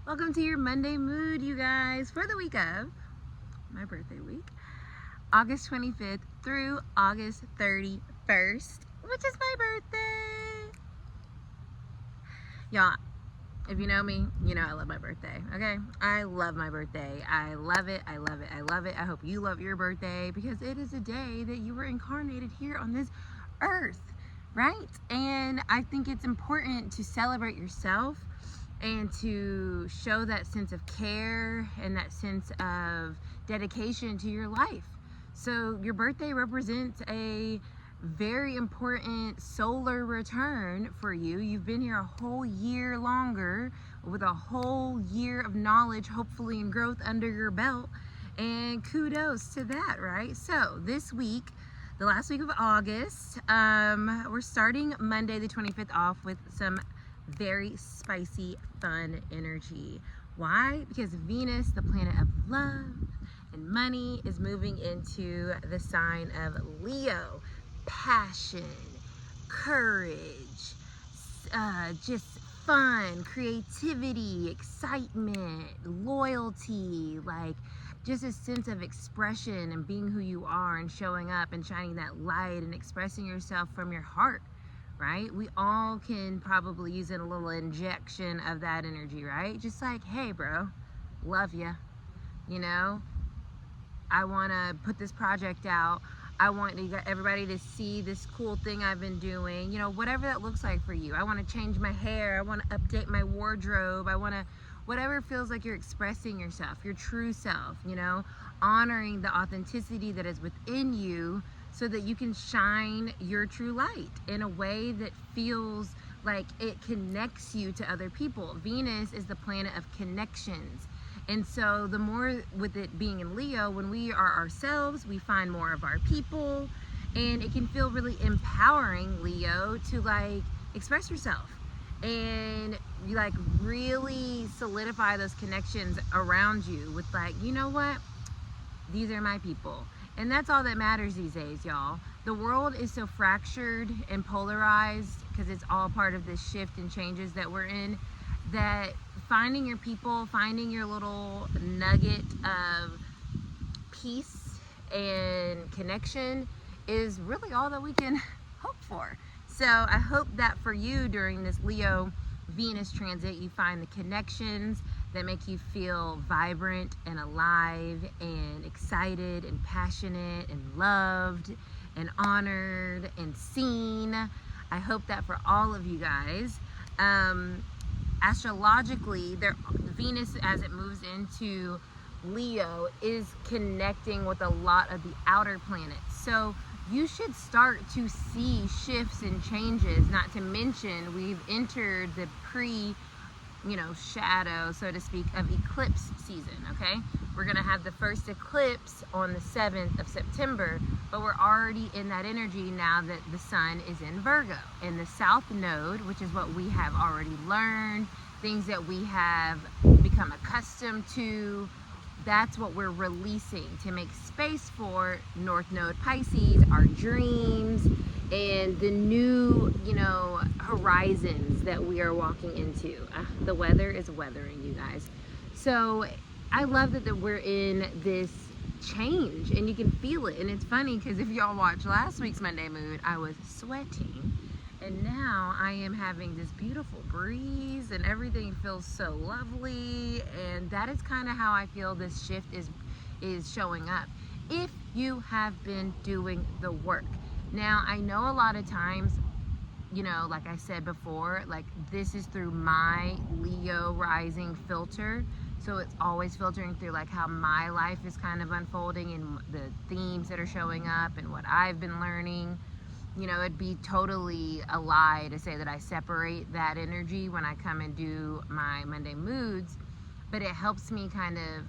Welcome to your Monday mood, you guys, for the week of my birthday week, August 25th through August 31st, which is my birthday. Y'all, if you know me, you know I love my birthday, okay? I love my birthday. I love it. I love it. I love it. I hope you love your birthday because it is a day that you were incarnated here on this earth, right? And I think it's important to celebrate yourself and to show that sense of care and that sense of dedication to your life. So your birthday represents a very important solar return for you. You've been here a whole year longer with a whole year of knowledge, hopefully, and growth under your belt. And kudos to that, right? So this week, the last week of August, we're starting Monday the 25th off with some very spicy, fun energy. Why? Because Venus, the planet of love and money, is moving into the sign of Leo. Passion, courage, just fun, creativity, excitement, loyalty, like just a sense of expression and being who you are and showing up and shining that light and expressing yourself from your heart. Right? We all can probably use a little injection of that energy, right? Just like, hey, bro, love ya. You know, I want to put this project out. I want everybody to see this cool thing I've been doing. You know, whatever that looks like for you. I want to change my hair. I want to update my wardrobe. I want to, whatever feels like you're expressing yourself, your true self, you know, honoring the authenticity that is within you, so that you can shine your true light in a way that feels like it connects you to other people. Venus is the planet of connections. And so the more, with it being in Leo, when we are ourselves, we find more of our people, and it can feel really empowering, Leo, to like express yourself and you like really solidify those connections around you with like, you know what? These are my people. And that's all that matters these days, y'all. The world is so fractured and polarized because it's all part of this shift and changes that we're in, that finding your people, finding your little nugget of peace and connection is really all that we can hope for. So I hope that for you during this Leo Venus transit, you find the connections that make you feel vibrant and alive and excited and passionate and loved and honored and seen. I hope that for all of you guys. Astrologically, Venus, as it moves into Leo, is connecting with a lot of the outer planets. So you should start to see shifts and changes, not to mention we've entered the shadow, so to speak, of eclipse season, okay? We're gonna have the first eclipse on the 7th of September, but we're already in that energy now that the sun is in Virgo. In the South Node, which is what we have already learned, things that we have become accustomed to, that's what we're releasing to make space for North Node Pisces, our dreams, and the new, horizons that we are walking into. The weather is weathering, you guys. So I love that we're in this change and you can feel it. And it's funny because if y'all watched last week's Monday Mood, I was sweating. And now I am having this beautiful breeze and everything feels so lovely. And that is kind of how I feel this shift is showing up. If you have been doing the work. Now, I know a lot of times, like I said before, like this is through my Leo rising filter. So it's always filtering through like how my life is kind of unfolding and the themes that are showing up and what I've been learning. It'd be totally a lie to say that I separate that energy when I come and do my Monday moods, but it helps me kind of,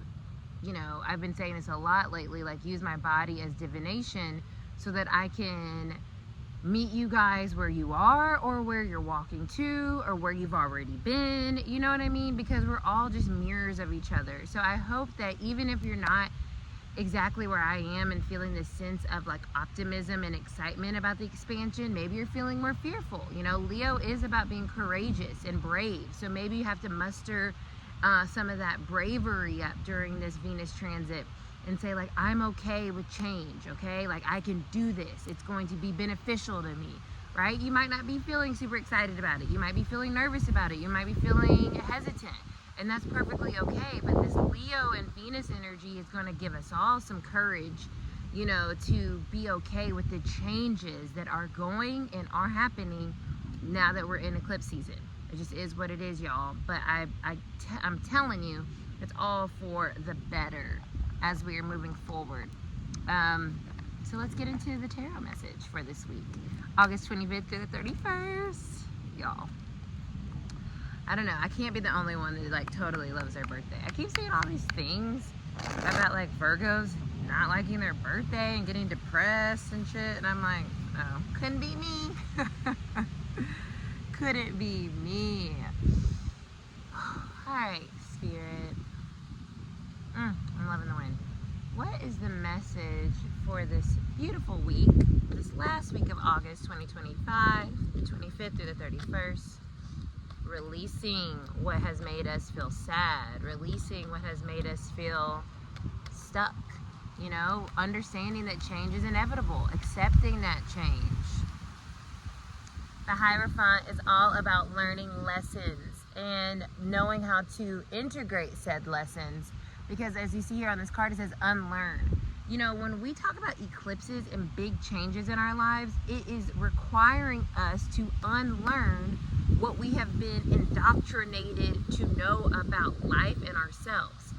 I've been saying this a lot lately, like use my body as divination so that I can meet you guys where you are or where you're walking to or where you've already been, you know what I mean? Because we're all just mirrors of each other. So I hope that even if you're not exactly where I am and feeling this sense of like optimism and excitement about the expansion, maybe you're feeling more fearful. Leo is about being courageous and brave. So maybe you have to muster some of that bravery up during this Venus transit and say, like, I'm okay with change, okay? Like, I can do this. It's going to be beneficial to me, right? You might not be feeling super excited about it. You might be feeling nervous about it. You might be feeling hesitant. And that's perfectly okay. But this Leo and Venus energy is going to give us all some courage, you know, to be okay with the changes that are going and are happening now that we're in eclipse season. It just is what it is, y'all. But I'm telling you, it's all for the better as we are moving forward. So let's get into the tarot message for this week, August 25th through the 31st, y'all. I don't know, I can't be the only one that like totally loves their birthday. I keep saying all these things about like Virgos not liking their birthday and getting depressed and shit, and I'm like, oh, couldn't be me. Couldn't be me. All right, Spirit. I'm loving the wind. What is the message for this beautiful week, this last week of August 2025, the 25th through the 31st? Releasing what has made us feel sad, releasing what has made us feel stuck, you know, understanding that change is inevitable, accepting that change. The Hierophant is all about learning lessons and knowing how to integrate said lessons, because as you see here on this card, it says unlearn. You know, when we talk about eclipses and big changes in our lives, it is requiring us to unlearn what we have been indoctrinated to know about life and ourselves.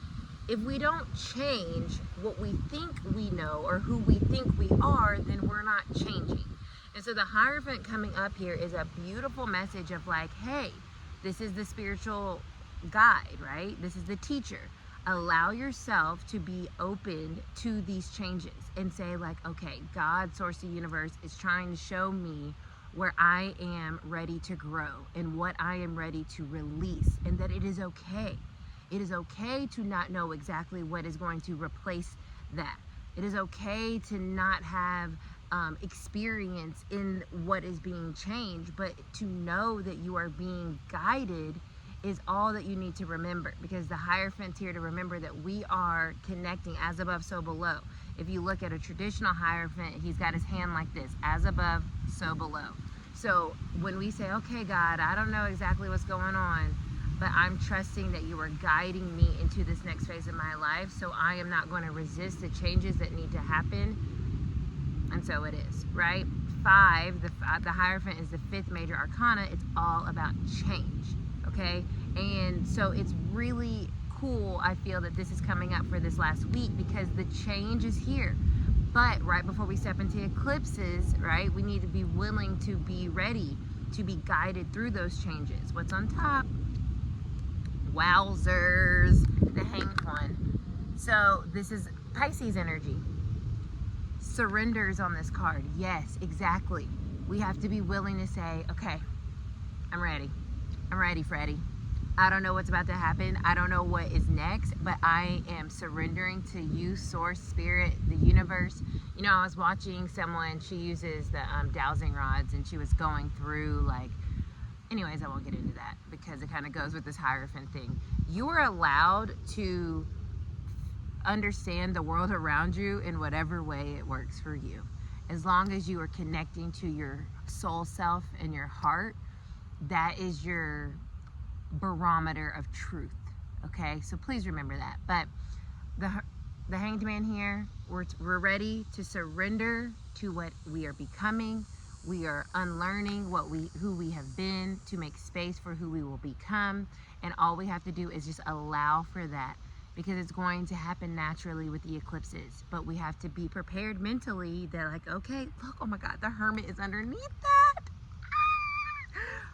If we don't change what we think we know or who we think we are, then we're not changing. And so the Hierophant coming up here is a beautiful message of like, hey, this is the spiritual guide, right? This is the teacher. Allow yourself to be open to these changes and say like, okay, God, source, the universe is trying to show me where I am ready to grow and what I am ready to release, and that it is okay. It is okay to not know exactly what is going to replace that. It is okay to not have experience in what is being changed, but to know that you are being guided is all that you need to remember, because the Hierophant's here to remember that we are connecting as above, so below. If you look at a traditional Hierophant, he's got his hand like this, as above, so below. So when we say, okay, God, I don't know exactly what's going on, but I'm trusting that you are guiding me into this next phase of my life, so I am not going to resist the changes that need to happen. And so it is, right? 5, the Hierophant is the 5th major arcana. It's all about change, okay? And so it's really cool, I feel, that this is coming up for this last week, because the change is here. But right before we step into eclipses, right, we need to be willing to be ready to be guided through those changes. What's on top? Wowzers, the Hanged One. So this is Pisces energy. Surrenders on this card. Yes, exactly. We have to be willing to say, okay, I'm ready. I'm ready, Freddie. I don't know what's about to happen. I don't know what is next, but I am surrendering to you, source, spirit, the universe. You know, I was watching someone, she uses the dowsing rods, and she was going through like, anyways, I won't get into that because it kind of goes with this Hierophant thing. You are allowed to understand the world around you in whatever way it works for you. As long as you are connecting to your soul self and your heart, that is your barometer of truth, okay? So please remember that. But the Hanged Man here, we're ready to surrender to what we are becoming. We are unlearning who we have been to make space for who we will become, and all we have to do is just allow for that, because it's going to happen naturally with the eclipses. But we have to be prepared mentally that like, okay, look, oh my God, the Hermit is underneath that.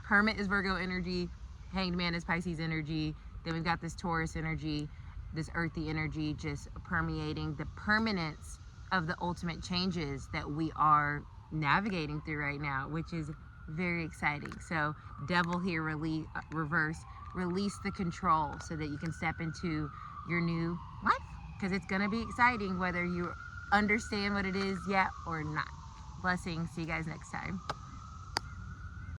Hermit is Virgo energy, Hanged Man is Pisces energy, then we've got this Taurus energy, this earthy energy just permeating the permanence of the ultimate changes that we are navigating through right now, which is very exciting. So Devil here, reverse, release the control so that you can step into your new life, because it's going to be exciting whether you understand what it is yet or not. Blessings. See you guys next time.